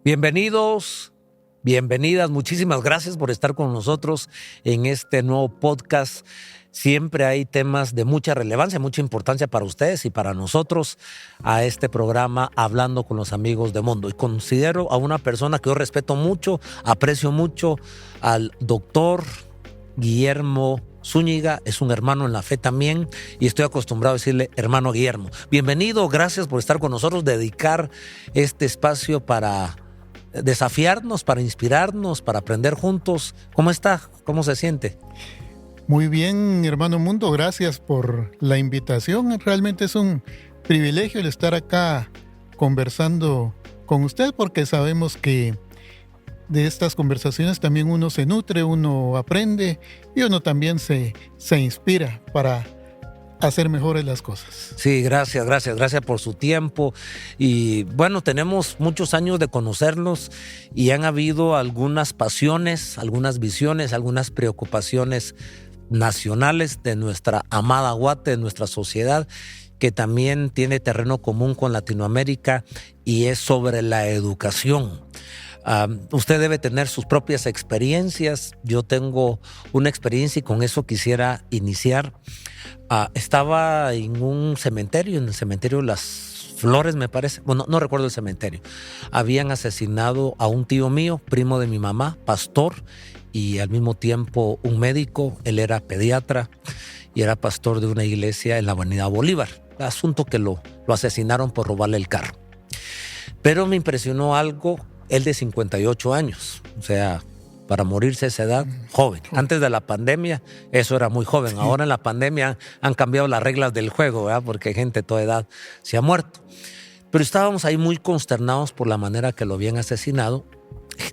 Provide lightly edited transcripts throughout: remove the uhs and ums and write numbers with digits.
Bienvenidos, bienvenidas, muchísimas gracias por estar con nosotros en este nuevo podcast. Siempre hay temas de mucha relevancia, mucha importancia para ustedes y para nosotros a este programa Hablando con los Amigos de Mundo. Y considero a una persona que yo respeto mucho, aprecio mucho, al doctor Guillermo Zúñiga. Es un hermano en la fe también y estoy acostumbrado a decirle hermano Guillermo. Bienvenido, gracias por estar con nosotros, dedicar este espacio para desafiarnos, para inspirarnos, para aprender juntos. ¿Cómo está? ¿Cómo se siente? Muy bien, hermano Mundo, gracias por la invitación. Realmente es un privilegio el estar acá conversando con usted, porque sabemos que de estas conversaciones también uno se nutre, uno aprende y uno también se inspira para hacer mejores las cosas. Sí, gracias por su tiempo. Y bueno, tenemos muchos años de conocernos y han habido algunas pasiones, algunas visiones, algunas preocupaciones nacionales de nuestra amada Guate, de nuestra sociedad, que también tiene terreno común con Latinoamérica, y es sobre la educación. Usted debe tener sus propias experiencias. Yo tengo una experiencia y con eso quisiera iniciar. Estaba en un cementerio, en el cementerio Las Flores, me parece. Bueno, no recuerdo el cementerio. Habían asesinado a un tío mío, primo de mi mamá, pastor, y al mismo tiempo un médico. Él era pediatra y era pastor de una iglesia en la Avenida Bolívar. Asunto que lo asesinaron por robarle el carro. Pero me impresionó algo. Él de 58 años, o sea, para morirse a esa edad, joven. Antes de la pandemia, eso era muy joven. Ahora en la pandemia han cambiado las reglas del juego, ¿verdad? Porque gente de toda edad se ha muerto. Pero estábamos ahí muy consternados por la manera que lo habían asesinado.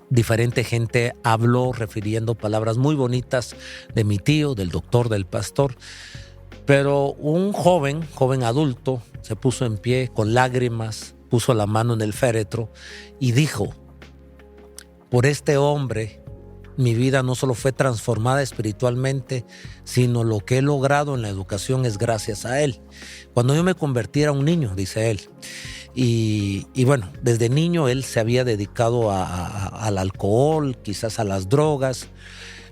Diferente gente habló refiriendo palabras muy bonitas de mi tío, del doctor, del pastor. Pero un joven adulto, se puso en pie con lágrimas, puso la mano en el féretro y dijo: por este hombre, mi vida no solo fue transformada espiritualmente, sino lo que he logrado en la educación es gracias a él. Cuando yo me convertí era un niño, dice él. Y bueno, desde niño él se había dedicado al alcohol, quizás a las drogas.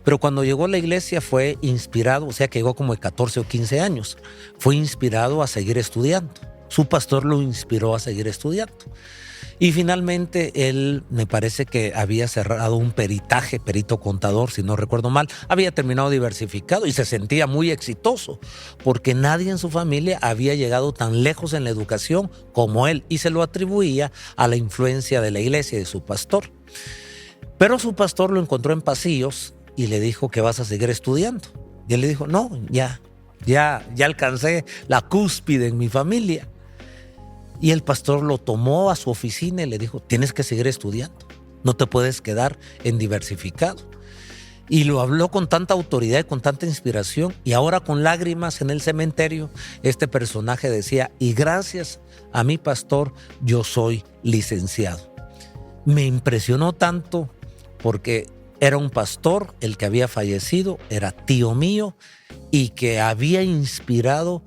Pero cuando llegó a la iglesia fue inspirado, o sea que llegó como de 14 o 15 años, fue inspirado a seguir estudiando. Su pastor lo inspiró a seguir estudiando. Y finalmente él, me parece que había cerrado un peritaje, perito contador, si no recuerdo mal, había terminado diversificado y se sentía muy exitoso, porque nadie en su familia había llegado tan lejos en la educación como él, y se lo atribuía a la influencia de la iglesia y de su pastor. Pero su pastor lo encontró en pasillos y le dijo que vas a seguir estudiando. Y él le dijo: no, ya alcancé la cúspide en mi familia. Y el pastor lo tomó a su oficina y le dijo: tienes que seguir estudiando, no te puedes quedar en diversificado. Y lo habló con tanta autoridad y con tanta inspiración, y ahora con lágrimas en el cementerio, este personaje decía: y gracias a mi pastor yo soy licenciado. Me impresionó tanto porque era un pastor el que había fallecido, era tío mío, y que había inspirado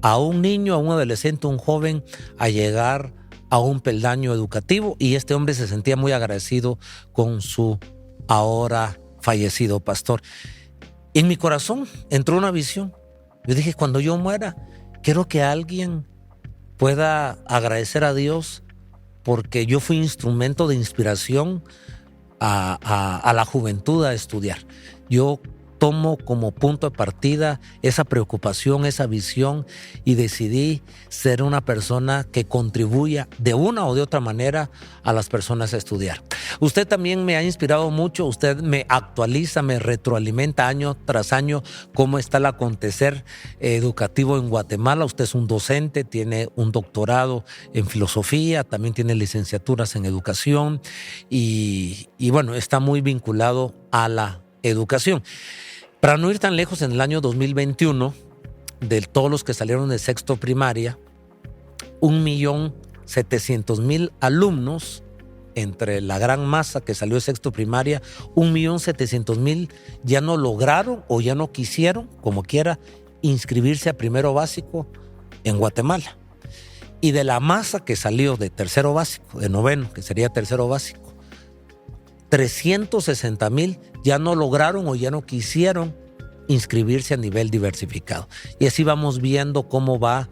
a un niño, a un adolescente, a un joven a llegar a un peldaño educativo, y este hombre se sentía muy agradecido con su ahora fallecido pastor. En mi corazón entró una visión. Yo dije: cuando yo muera, quiero que alguien pueda agradecer a Dios porque yo fui instrumento de inspiración a la juventud a estudiar. Yo tomo como punto de partida esa preocupación, esa visión, y decidí ser una persona que contribuya de una o de otra manera a las personas a estudiar. Usted también me ha inspirado mucho, usted me actualiza, me retroalimenta año tras año cómo está el acontecer educativo en Guatemala. Usted es un docente, tiene un doctorado en filosofía, también tiene licenciaturas en educación y bueno, está muy vinculado a la educación. Para no ir tan lejos, en el año 2021, de todos los que salieron de sexto primaria, 1.700.000 alumnos, entre la gran masa que salió de sexto primaria, 1.700.000 ya no lograron o ya no quisieron, como quiera, inscribirse a primero básico en Guatemala. Y de la masa que salió de tercero básico, de noveno, que sería tercero básico, 360,000 ya no lograron o ya no quisieron inscribirse a nivel diversificado. Y así vamos viendo cómo va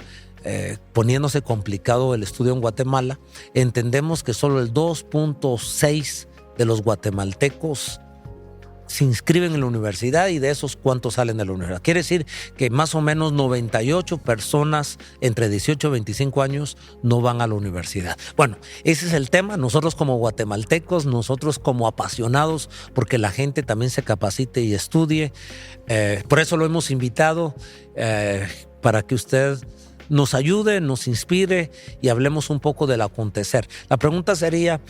poniéndose complicado el estudio en Guatemala. Entendemos que solo el 2.6 de los guatemaltecos se inscriben en la universidad, y de esos, ¿cuántos salen de la universidad? Quiere decir que más o menos 98 personas entre 18 y 25 años no van a la universidad. Bueno, ese es el tema. Nosotros como guatemaltecos, nosotros como apasionados porque la gente también se capacite y estudie, por eso lo hemos invitado, para que usted nos ayude, nos inspire y hablemos un poco del acontecer. La pregunta sería,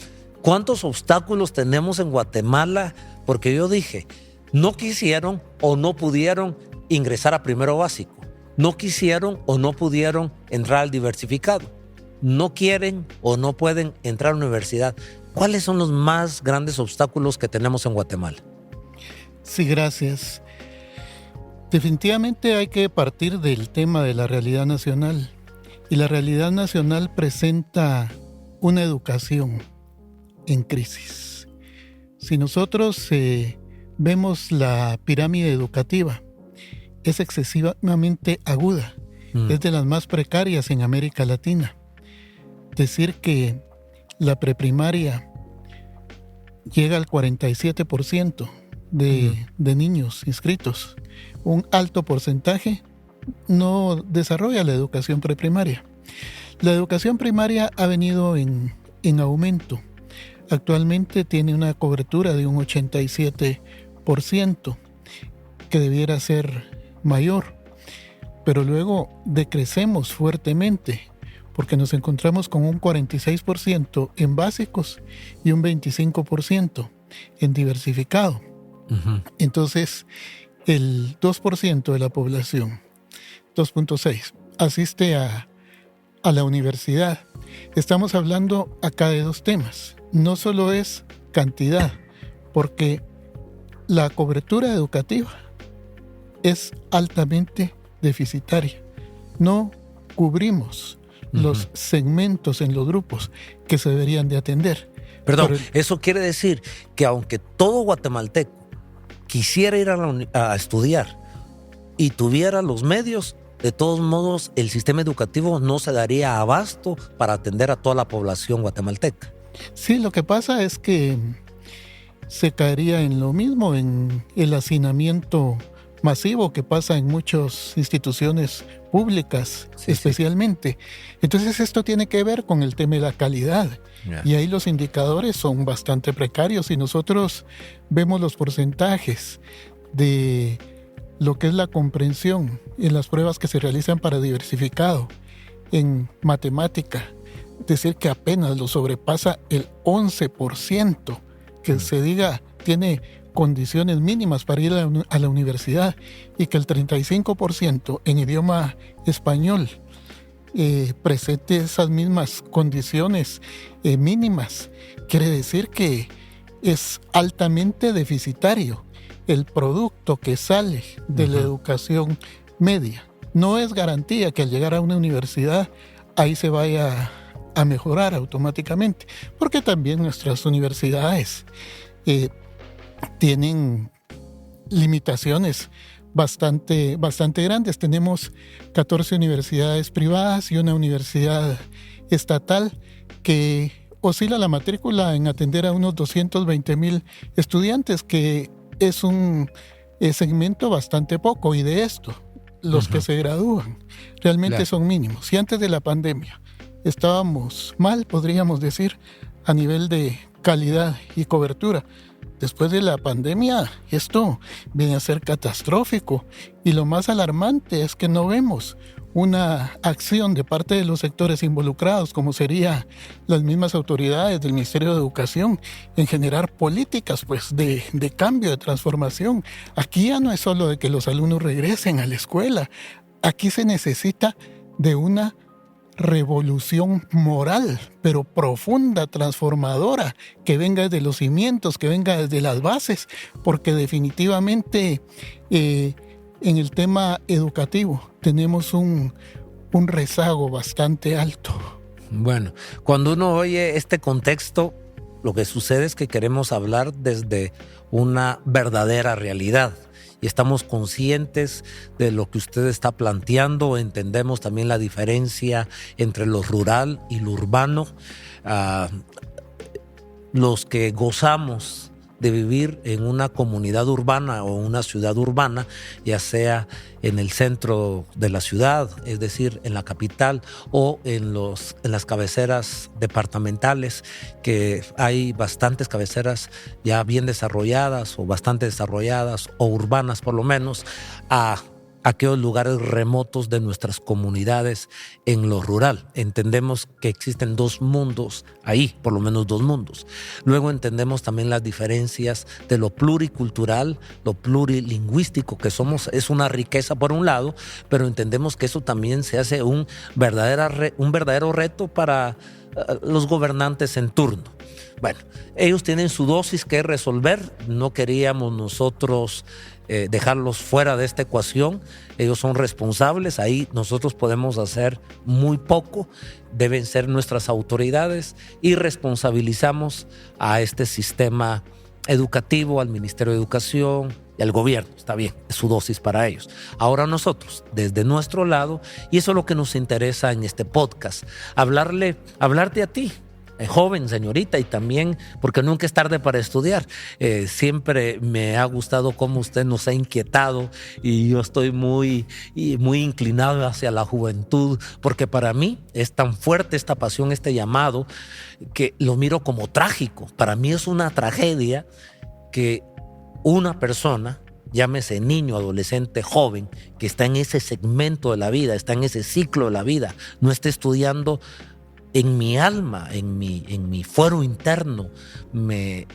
¿cuántos obstáculos tenemos en Guatemala? Porque yo dije, no quisieron o no pudieron ingresar a primero básico. No quisieron o no pudieron entrar al diversificado. No quieren o no pueden entrar a la universidad. ¿Cuáles son los más grandes obstáculos que tenemos en Guatemala? Sí, gracias. Definitivamente hay que partir del tema de la realidad nacional. Y la realidad nacional presenta una educación en crisis. Si nosotros vemos la pirámide educativa, es excesivamente aguda, es de las más precarias en América Latina. Decir que la preprimaria llega al 47% de niños inscritos, un alto porcentaje no desarrolla la educación preprimaria. La educación primaria ha venido en aumento. Actualmente tiene una cobertura de un 87%, que debiera ser mayor, pero luego decrecemos fuertemente porque nos encontramos con un 46% en básicos y un 25% en diversificado. Entonces, el 2% de la población, 2.6, asiste a la universidad. Estamos hablando acá de dos temas. No solo es cantidad, porque la cobertura educativa es altamente deficitaria. No cubrimos los segmentos en los grupos que se deberían de atender. Perdón, eso quiere decir que aunque todo guatemalteco quisiera ir a estudiar y tuviera los medios, de todos modos el sistema educativo no se daría abasto para atender a toda la población guatemalteca. Sí, lo que pasa es que se caería en lo mismo, en el hacinamiento masivo que pasa en muchas instituciones públicas, especialmente. Entonces esto tiene que ver con el tema de la calidad. Y ahí los indicadores son bastante precarios. Y nosotros vemos los porcentajes de lo que es la comprensión en las pruebas que se realizan para diversificado en matemática. Es decir, que apenas lo sobrepasa el 11%, que se diga tiene condiciones mínimas para ir a la universidad, y que el 35% en idioma español presente esas mismas condiciones mínimas. Quiere decir que es altamente deficitario el producto que sale de la educación media. No es garantía que al llegar a una universidad ahí se vaya a mejorar automáticamente, porque también nuestras universidades tienen limitaciones bastante grandes. Tenemos 14 universidades privadas y una universidad estatal que oscila la matrícula en atender a unos 220,000 estudiantes, que es un segmento bastante poco, y de esto, los que se gradúan realmente son mínimos. Y antes de la pandemia estábamos mal, podríamos decir, a nivel de calidad y cobertura. Después de la pandemia, esto viene a ser catastrófico, y lo más alarmante es que no vemos una acción de parte de los sectores involucrados, como serían las mismas autoridades del Ministerio de Educación, en generar políticas de cambio, de transformación. Aquí ya no es solo de que los alumnos regresen a la escuela, aquí se necesita de una revolución moral, pero profunda, transformadora, que venga desde los cimientos, que venga desde las bases, porque definitivamente en el tema educativo tenemos un rezago bastante alto. Bueno, cuando uno oye este contexto, Lo que sucede es que queremos hablar desde una verdadera realidad y estamos conscientes de lo que usted está planteando. Entendemos también la diferencia entre lo rural y lo urbano. Los que gozamos de vivir en una comunidad urbana o una ciudad urbana, ya sea en el centro de la ciudad, es decir, en la capital, o en las cabeceras departamentales, que hay bastantes cabeceras ya bien desarrolladas o bastante desarrolladas, o urbanas por lo menos, a aquellos lugares remotos de nuestras comunidades en lo rural. Entendemos que existen dos mundos ahí, por lo menos dos mundos. Luego entendemos también las diferencias de lo pluricultural, lo plurilingüístico que somos. Es una riqueza por un lado, pero entendemos que eso también se hace un verdadero reto para los gobernantes en turno. Bueno, ellos tienen su dosis que resolver. No queríamos nosotros dejarlos fuera de esta ecuación. Ellos son responsables, ahí nosotros podemos hacer muy poco. Deben ser nuestras autoridades y responsabilizamos a este sistema educativo, al Ministerio de Educación y al gobierno. Está bien, es su dosis para ellos. Ahora nosotros, desde nuestro lado, y eso es lo que nos interesa en este podcast, hablarte a ti, joven, señorita, y también, porque nunca es tarde para estudiar. Siempre me ha gustado cómo usted nos ha inquietado y yo estoy muy inclinado hacia la juventud, porque para mí es tan fuerte esta pasión, este llamado, que lo miro como trágico. Para mí es una tragedia que una persona, llámese niño, adolescente, joven, que está en ese segmento de la vida, está en ese ciclo de la vida, no esté estudiando. En mi alma, en mi fuero interno, me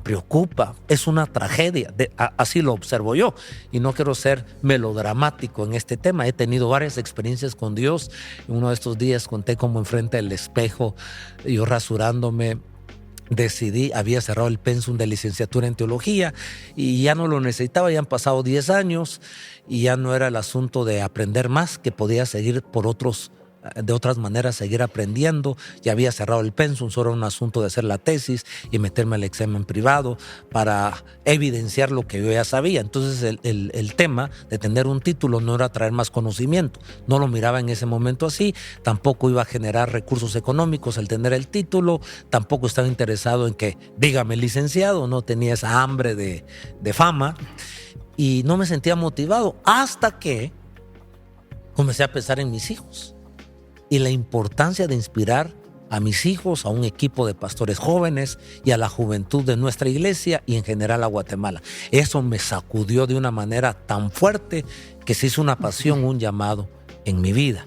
preocupa. Es una tragedia. Así lo observo yo. Y no quiero ser melodramático en este tema. He tenido varias experiencias con Dios. Uno de estos días conté cómo enfrente del espejo, yo rasurándome, había cerrado el pensum de licenciatura en teología y ya no lo necesitaba. Ya han pasado 10 años y ya no era el asunto de aprender más, que podía seguir de otras maneras, seguir aprendiendo. Ya había cerrado el pensum, solo era un asunto de hacer la tesis y meterme al examen privado para evidenciar lo que yo ya sabía. Entonces el tema de tener un título no era traer más conocimiento, no lo miraba en ese momento así. Tampoco iba a generar recursos económicos el tener el título, tampoco estaba interesado en que, dígame licenciado, no tenía esa hambre de fama y no me sentía motivado hasta que comencé a pensar en mis hijos y la importancia de inspirar a mis hijos, a un equipo de pastores jóvenes y a la juventud de nuestra iglesia y en general a Guatemala. Eso me sacudió de una manera tan fuerte que se hizo una pasión, un llamado en mi vida.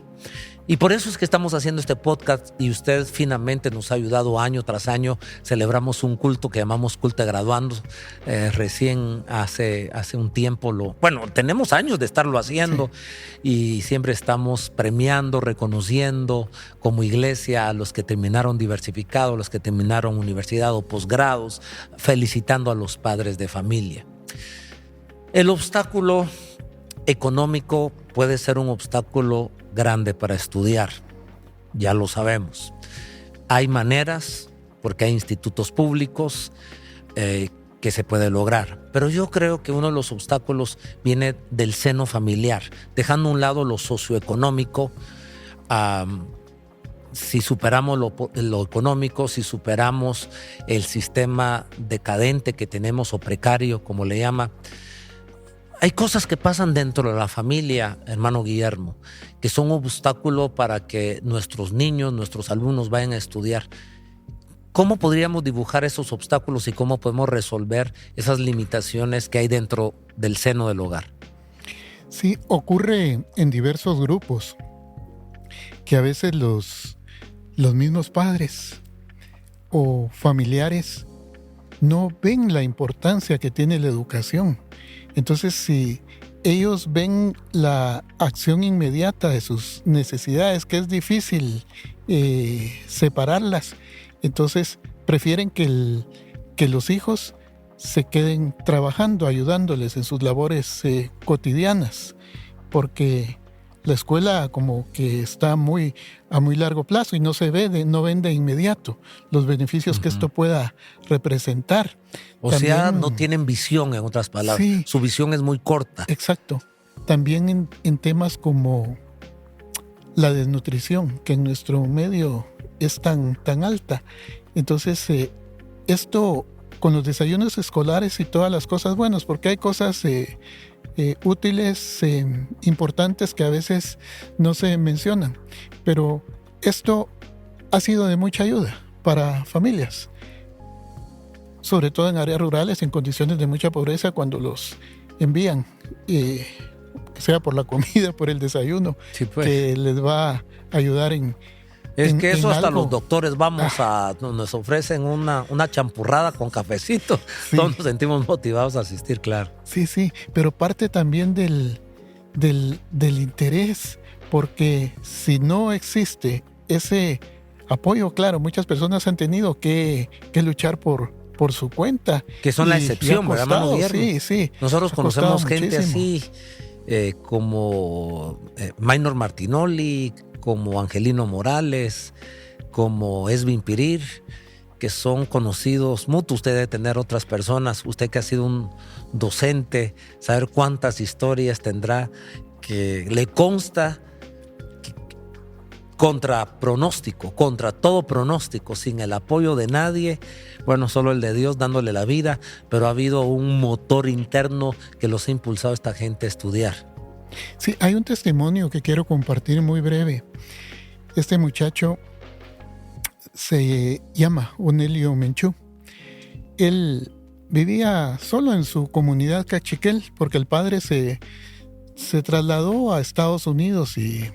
Y por eso es que estamos haciendo este podcast y usted finalmente nos ha ayudado año tras año. Celebramos un culto que llamamos culto de graduandos. Recién hace un tiempo tenemos años de estarlo haciendo, sí. Y siempre estamos premiando, reconociendo como iglesia a los que terminaron diversificados, los que terminaron universidad o posgrados, felicitando a los padres de familia. El obstáculo económico puede ser un obstáculo grande para estudiar, ya lo sabemos. Hay maneras, porque hay institutos públicos que se puede lograr, pero yo creo que uno de los obstáculos viene del seno familiar, dejando a un lado lo socioeconómico. Si superamos lo económico, si superamos el sistema decadente que tenemos o precario, como le llama, hay cosas que pasan dentro de la familia, hermano Guillermo, que son un obstáculo para que nuestros niños, nuestros alumnos vayan a estudiar. ¿Cómo podríamos dibujar esos obstáculos y cómo podemos resolver esas limitaciones que hay dentro del seno del hogar? Sí, ocurre en diversos grupos, que a veces los mismos padres o familiares no ven la importancia que tiene la educación. Entonces, si ellos ven la acción inmediata de sus necesidades, que es difícil separarlas, entonces prefieren que los hijos se queden trabajando, ayudándoles en sus labores cotidianas, porque la escuela como que está a muy largo plazo y no se ve, no ven de inmediato los beneficios que esto pueda representar. O sea, no tienen visión, en otras palabras. Sí, su visión es muy corta. Exacto. También en temas como la desnutrición, que en nuestro medio es tan alta. Entonces, esto con los desayunos escolares y todas las cosas buenas, porque hay cosas útiles, importantes que a veces no se mencionan, pero esto ha sido de mucha ayuda para familias, sobre todo en áreas rurales, en condiciones de mucha pobreza, cuando los envían, sea por la comida, por el desayuno, sí, pues, que les va a ayudar Es que eso hasta algo. Los doctores nos ofrecen una champurrada con cafecito. Sí. Todos nos sentimos motivados a asistir, claro. Sí, pero parte también del interés, porque si no existe ese apoyo, claro, muchas personas han tenido que luchar por su cuenta. Que son la excepción, ¿verdad, mano? Sí. Nosotros conocemos gente así, como Maynor Martinoli, como Angelino Morales, como Esvin Pirir, que son conocidos mutuos. Usted debe tener otras personas, usted que ha sido un docente, saber cuántas historias tendrá que le consta que, contra todo pronóstico, sin el apoyo de nadie, bueno, solo el de Dios dándole la vida, pero ha habido un motor interno que los ha impulsado a esta gente a estudiar. Sí, hay un testimonio que quiero compartir muy breve. Este muchacho se llama Onelio Menchú. Él vivía solo en su comunidad Cachiquel porque el padre se trasladó a Estados Unidos y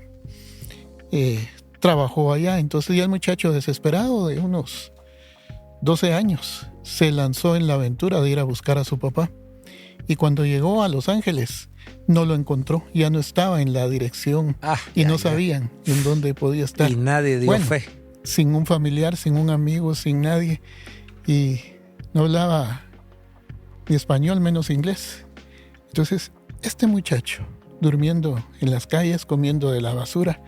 trabajó allá. Entonces ya el muchacho, desesperado de unos 12 años, se lanzó en la aventura de ir a buscar a su papá. Y cuando llegó a Los Ángeles, no lo encontró, ya no estaba en la dirección y no sabían en dónde podía estar. Y nadie dio fe. Sin un familiar, sin un amigo, sin nadie. Y no hablaba ni español, menos inglés. Entonces, este muchacho, durmiendo en las calles, comiendo de la basura,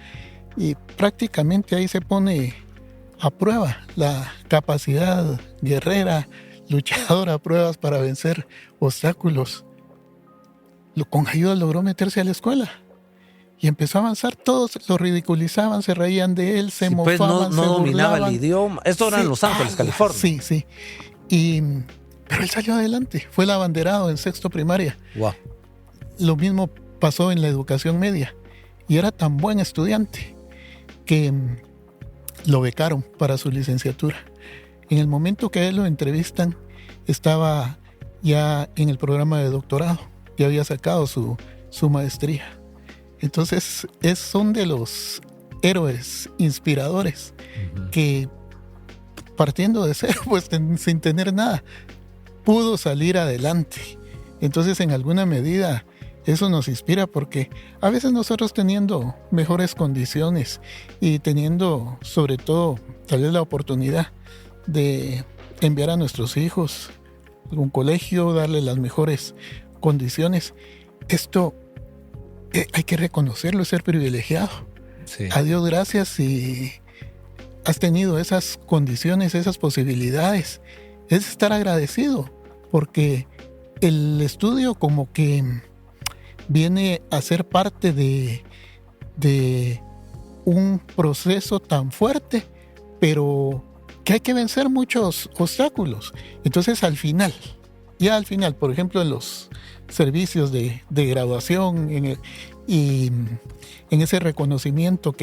y prácticamente ahí se pone a prueba la capacidad guerrera, luchadora, a pruebas para vencer obstáculos. Con ayuda logró meterse a la escuela y empezó a avanzar. Todos lo ridiculizaban, se reían de él, se mofaban, pues no se dominaba burlaban. el idioma. Esto era en Los Ángeles, California. Sí. Pero él salió adelante, fue el abanderado en sexto primaria. Wow. Lo mismo pasó en la educación media y era tan buen estudiante que lo becaron para su licenciatura. En el momento que a él lo entrevistan, estaba ya en el programa de doctorado. Ya había sacado su maestría. Entonces, son de los héroes inspiradores que, partiendo de cero, pues sin tener nada, pudo salir adelante. Entonces, en alguna medida, eso nos inspira porque a veces nosotros teniendo mejores condiciones y teniendo, sobre todo, tal vez la oportunidad de enviar a nuestros hijos a algún colegio, darle las mejores condiciones, esto hay que reconocerlo, es ser privilegiado. Sí. A Dios gracias si has tenido esas condiciones, esas posibilidades. Es estar agradecido porque el estudio como que viene a ser parte de un proceso tan fuerte, pero que hay que vencer muchos obstáculos. Entonces al final, por ejemplo, en los servicios de graduación y en ese reconocimiento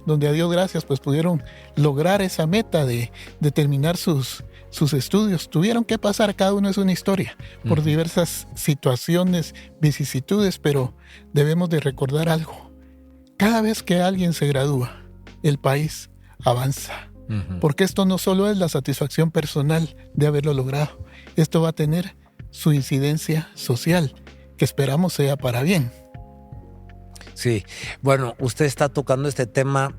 donde a Dios gracias pues pudieron lograr esa meta de terminar sus estudios, tuvieron que pasar, cada uno es una historia, por diversas situaciones, vicisitudes, pero debemos de recordar algo: cada vez que alguien se gradúa, el país avanza, porque esto no solo es la satisfacción personal de haberlo logrado, esto va a tener su incidencia social, que esperamos sea para bien. Sí, bueno, usted está tocando este tema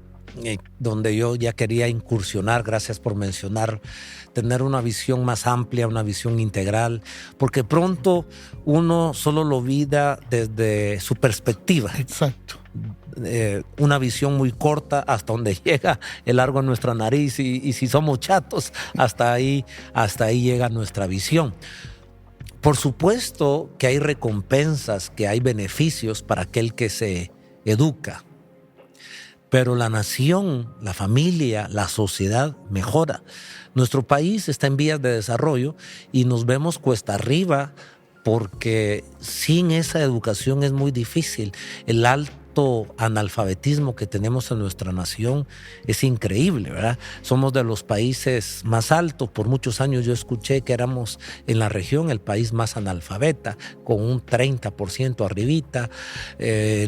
donde yo ya quería incursionar. Gracias por mencionar, tener una visión más amplia, una visión integral, porque pronto uno solo lo vida desde su perspectiva. Exacto. una visión muy corta hasta donde llega el largo de nuestra nariz y si somos chatos, hasta ahí llega nuestra visión. Por supuesto que hay recompensas, que hay beneficios para aquel que se educa, pero la nación, la familia, la sociedad mejora. Nuestro país está en vías de desarrollo y nos vemos cuesta arriba porque sin esa educación es muy difícil. El alto analfabetismo que tenemos en nuestra nación es increíble, ¿verdad? Somos de los países más altos. Por muchos años yo escuché que éramos en la región el país más analfabeta, con un 30% arribita.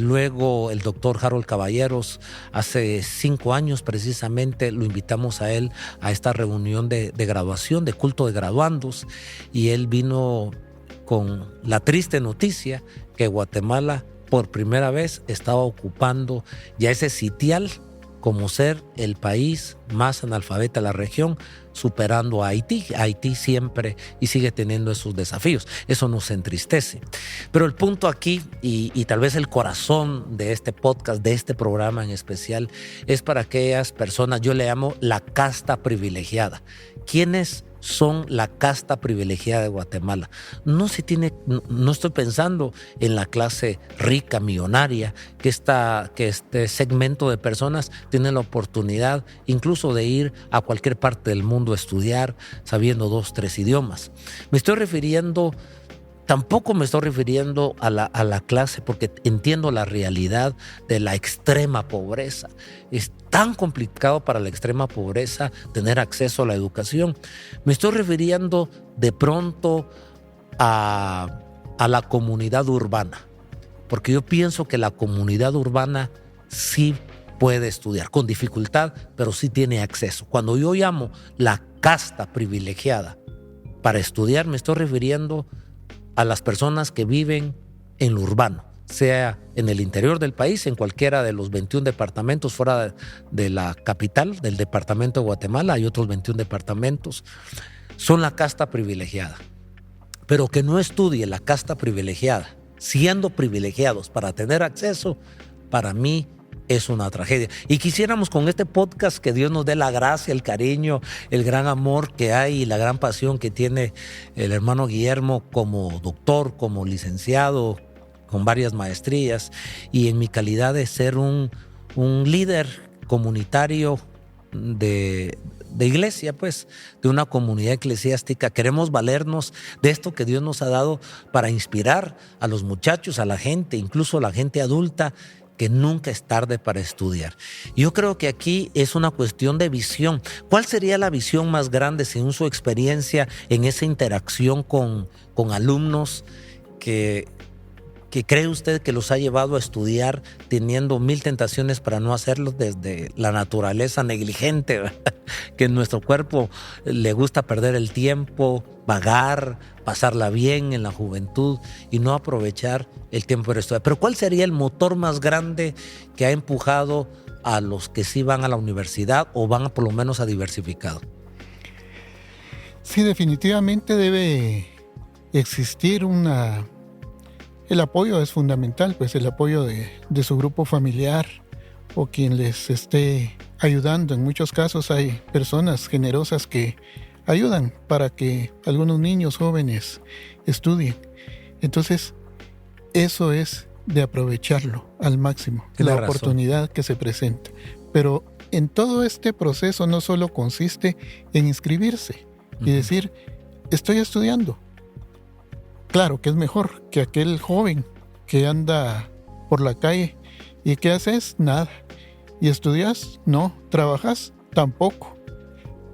Luego el doctor Harold Caballeros, hace 5 años precisamente, lo invitamos a él a esta reunión de graduación, de culto de graduandos, y él vino con la triste noticia que Guatemala por primera vez estaba ocupando ya ese sitial como ser el país más analfabeta de la región, superando a Haití. Haití siempre y sigue teniendo esos desafíos. Eso nos entristece. Pero el punto aquí, y tal vez el corazón de este podcast, de este programa en especial, es para aquellas personas, yo le llamo la casta privilegiada. ¿Quiénes son la casta privilegiada de Guatemala? No estoy pensando en la clase rica, millonaria, que este segmento de personas tiene la oportunidad incluso de ir a cualquier parte del mundo a estudiar sabiendo 2, 3 idiomas. Tampoco me estoy refiriendo a la clase, porque entiendo la realidad de la extrema pobreza. Es tan complicado para la extrema pobreza tener acceso a la educación. Me estoy refiriendo de pronto a la comunidad urbana, porque yo pienso que la comunidad urbana sí puede estudiar, con dificultad, pero sí tiene acceso. Cuando yo llamo la casta privilegiada para estudiar, me estoy refiriendo a las personas que viven en lo urbano, sea en el interior del país, en cualquiera de los 21 departamentos fuera de la capital, del departamento de Guatemala, hay otros 21 departamentos, son la casta privilegiada. Pero que no estudie la casta privilegiada, siendo privilegiados para tener acceso, para mí es una tragedia. Y quisiéramos con este podcast que Dios nos dé la gracia, el cariño, el gran amor que hay y la gran pasión que tiene el hermano Guillermo como doctor, como licenciado, con varias maestrías, y en mi calidad de ser un líder comunitario de iglesia, pues, de una comunidad eclesiástica. Queremos valernos de esto que Dios nos ha dado para inspirar a los muchachos, a la gente, incluso a la gente adulta, que nunca es tarde para estudiar. Yo creo que aquí es una cuestión de visión. ¿Cuál sería la visión más grande según su experiencia en esa interacción con alumnos que cree usted que los ha llevado a estudiar teniendo 1000 tentaciones para no hacerlo, desde la naturaleza negligente, ¿verdad? Que en nuestro cuerpo le gusta perder el tiempo, vagar, pasarla bien en la juventud y no aprovechar el tiempo para estudiar? Pero ¿cuál sería el motor más grande que ha empujado a los que sí van a la universidad o van por lo menos a diversificado? Sí, definitivamente debe existir el apoyo es fundamental, pues el apoyo de su grupo familiar o quien les esté ayudando. En muchos casos hay personas generosas que ayudan para que algunos niños jóvenes estudien. Entonces, eso es de aprovecharlo al máximo, la oportunidad que se presenta. Pero en todo este proceso no solo consiste en inscribirse y decir, estoy estudiando. Claro que es mejor que aquel joven que anda por la calle y ¿qué haces? Nada. ¿Y estudias? No. ¿Trabajas? Tampoco.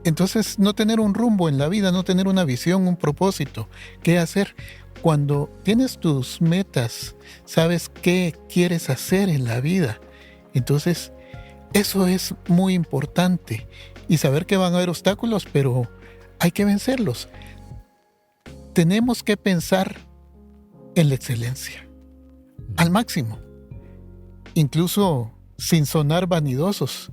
Entonces, no tener un rumbo en la vida, no tener una visión, un propósito. ¿Qué hacer? Cuando tienes tus metas, sabes qué quieres hacer en la vida. Entonces, eso es muy importante. Y saber que van a haber obstáculos, pero hay que vencerlos. Tenemos que pensar en la excelencia, al máximo, incluso sin sonar vanidosos,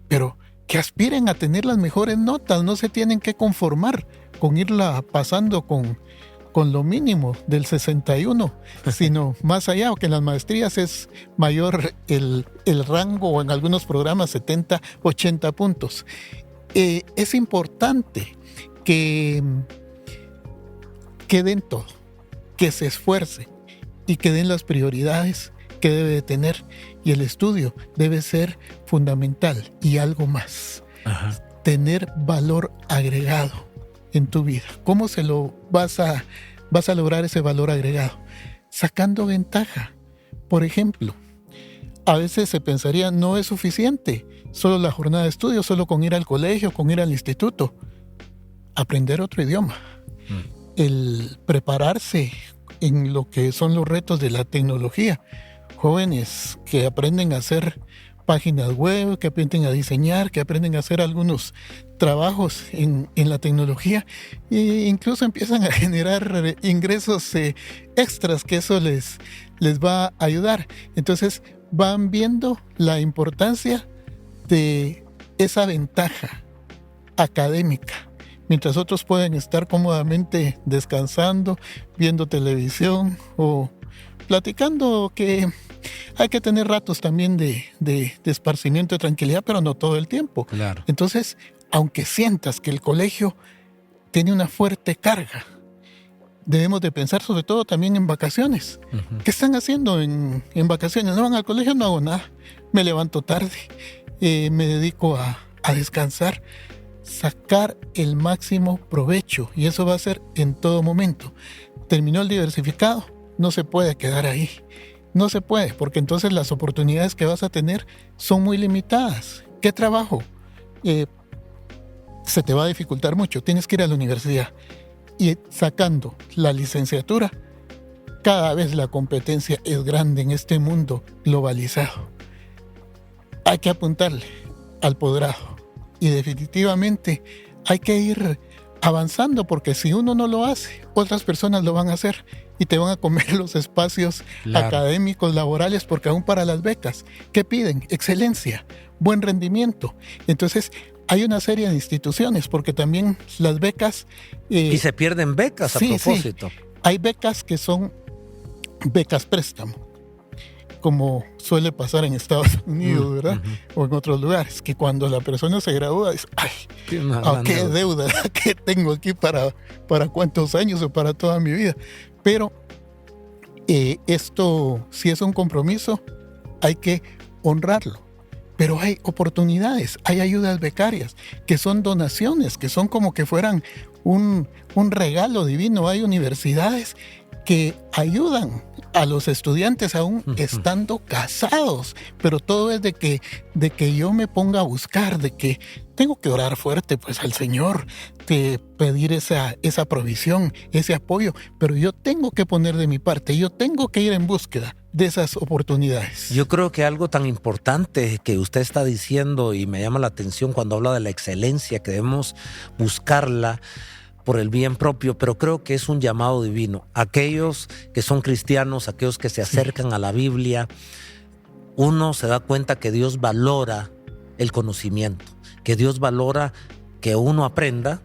pero que aspiren a tener las mejores notas, no se tienen que conformar con irla pasando con con lo mínimo del 61, sino más allá, porque en las maestrías es mayor el rango, o en algunos programas 70, 80 puntos. Es importante que den todo, que se esfuercen y que den las prioridades que debe de tener, y el estudio debe ser fundamental. Y algo más, tener valor agregado en tu vida. ¿Cómo se lo vas a lograr ese valor agregado? Sacando ventaja. Por ejemplo, a veces se pensaría, no es suficiente solo la jornada de estudio, solo con ir al colegio, con ir al instituto. Aprender otro idioma. El prepararse en lo que son los retos de la tecnología. Jóvenes que aprenden a hacer páginas web, que aprenden a diseñar, que aprenden a hacer algunos trabajos en la tecnología, e incluso empiezan a generar ingresos extras, que eso les va a ayudar. Entonces van viendo la importancia de esa ventaja académica, mientras otros pueden estar cómodamente descansando, viendo televisión o platicando, que hay que tener ratos también de esparcimiento, de tranquilidad, pero no todo el tiempo. Claro. Entonces, aunque sientas que el colegio tiene una fuerte carga, debemos de pensar sobre todo también en vacaciones. ¿Qué están haciendo en vacaciones? ¿No van al colegio? No hago nada. Me levanto tarde, me dedico a descansar, sacar el máximo provecho, y eso va a ser en todo momento. Terminó el diversificado, no se puede quedar ahí. No se puede, porque entonces las oportunidades que vas a tener son muy limitadas. ¿Qué trabajo? Se te va a dificultar mucho. Tienes que ir a la universidad. Y sacando la licenciatura, cada vez la competencia es grande en este mundo globalizado. Hay que apuntarle al posgrado. Y definitivamente hay que ir avanzando, porque si uno no lo hace, otras personas lo van a hacer y te van a comer los espacios académicos, laborales, porque aún para las becas, ¿qué piden? Excelencia, buen rendimiento. Entonces, hay una serie de instituciones, porque también las becas... y se pierden becas a propósito. Sí. Hay becas que son becas préstamo, como suele pasar en Estados Unidos, ¿verdad? O en otros lugares, que cuando la persona se gradúa dice, ¡ay! ¿Qué deuda que tengo aquí para cuántos años o para toda mi vida? Pero esto, si es un compromiso, hay que honrarlo. Pero hay oportunidades, hay ayudas becarias, que son donaciones, que son como que fueran un regalo divino. Hay universidades que ayudan a los estudiantes aún estando casados, pero todo es de que yo me ponga a buscar, de que tengo que orar fuerte pues al Señor, de pedir esa provisión, ese apoyo, pero yo tengo que poner de mi parte, yo tengo que ir en búsqueda de esas oportunidades. Yo creo que algo tan importante que usted está diciendo, y me llama la atención cuando habla de la excelencia, que debemos buscarla por el bien propio, pero creo que es un llamado divino. Aquellos que son cristianos, aquellos que se acercan a la Biblia, uno se da cuenta que Dios valora el conocimiento, que Dios valora que uno aprenda,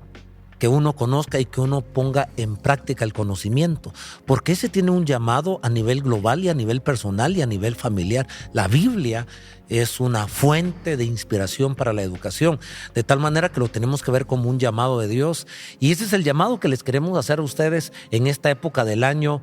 que uno conozca y que uno ponga en práctica el conocimiento, porque ese tiene un llamado a nivel global y a nivel personal y a nivel familiar. La Biblia es una fuente de inspiración para la educación, de tal manera que lo tenemos que ver como un llamado de Dios, y ese es el llamado que les queremos hacer a ustedes en esta época del año.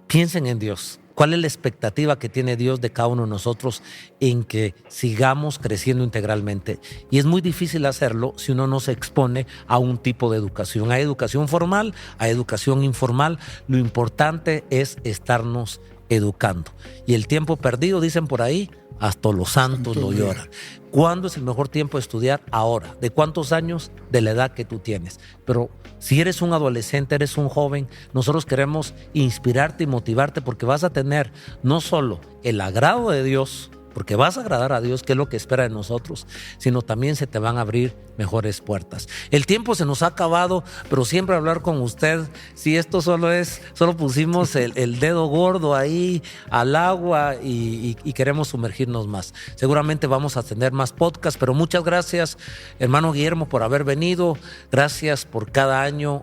Piensen en Dios. ¿Cuál es la expectativa que tiene Dios de cada uno de nosotros en que sigamos creciendo integralmente? Y es muy difícil hacerlo si uno no se expone a un tipo de educación. Hay educación formal, hay educación informal. Lo importante es estarnos educando. Y el tiempo perdido, dicen por ahí, hasta los santos lo lloran. ¿Cuándo es el mejor tiempo de estudiar? Ahora. ¿De cuántos años? De la edad que tú tienes. Pero si eres un adolescente, eres un joven, nosotros queremos inspirarte y motivarte, porque vas a tener no solo el agrado de Dios, porque vas a agradar a Dios, que es lo que espera de nosotros, sino también se te van a abrir mejores puertas. El tiempo se nos ha acabado, pero siempre hablar con usted, si esto solo pusimos el dedo gordo ahí al agua y queremos sumergirnos más. Seguramente vamos a tener más podcasts, pero muchas gracias, hermano Guillermo, por haber venido. Gracias por cada año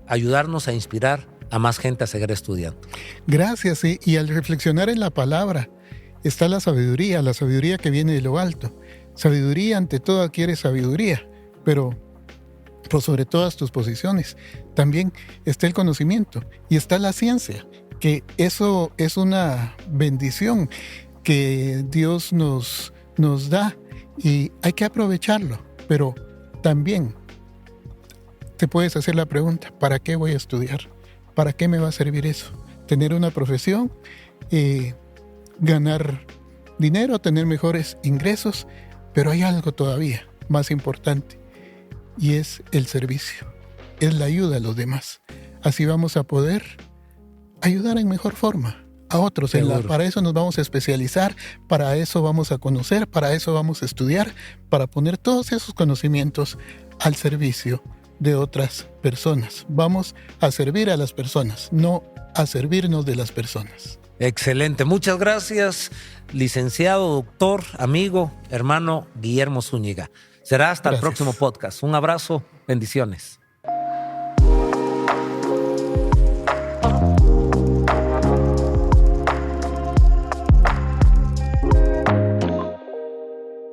ayudarnos a inspirar a más gente a seguir estudiando. Gracias, sí. Y al reflexionar en la palabra está la sabiduría que viene de lo alto. Sabiduría, ante todo, adquiere sabiduría, pero por sobre todas tus posiciones. También está el conocimiento y está la ciencia, que eso es una bendición que Dios nos da y hay que aprovecharlo. Pero también te puedes hacer la pregunta, ¿para qué voy a estudiar? ¿Para qué me va a servir eso? ¿Tener una profesión? ¿Ganar dinero? ¿Tener mejores ingresos? Pero hay algo todavía más importante y es el servicio, es la ayuda a los demás. Así vamos a poder ayudar en mejor forma a otros. Para eso nos vamos a especializar, para eso vamos a conocer, para eso vamos a estudiar, para poner todos esos conocimientos al servicio de otras personas. Vamos a servir a las personas, no a servirnos de las personas. Excelente, muchas gracias, licenciado, doctor, amigo, hermano Guillermo Zúñiga. Será hasta el próximo podcast. Un abrazo, bendiciones.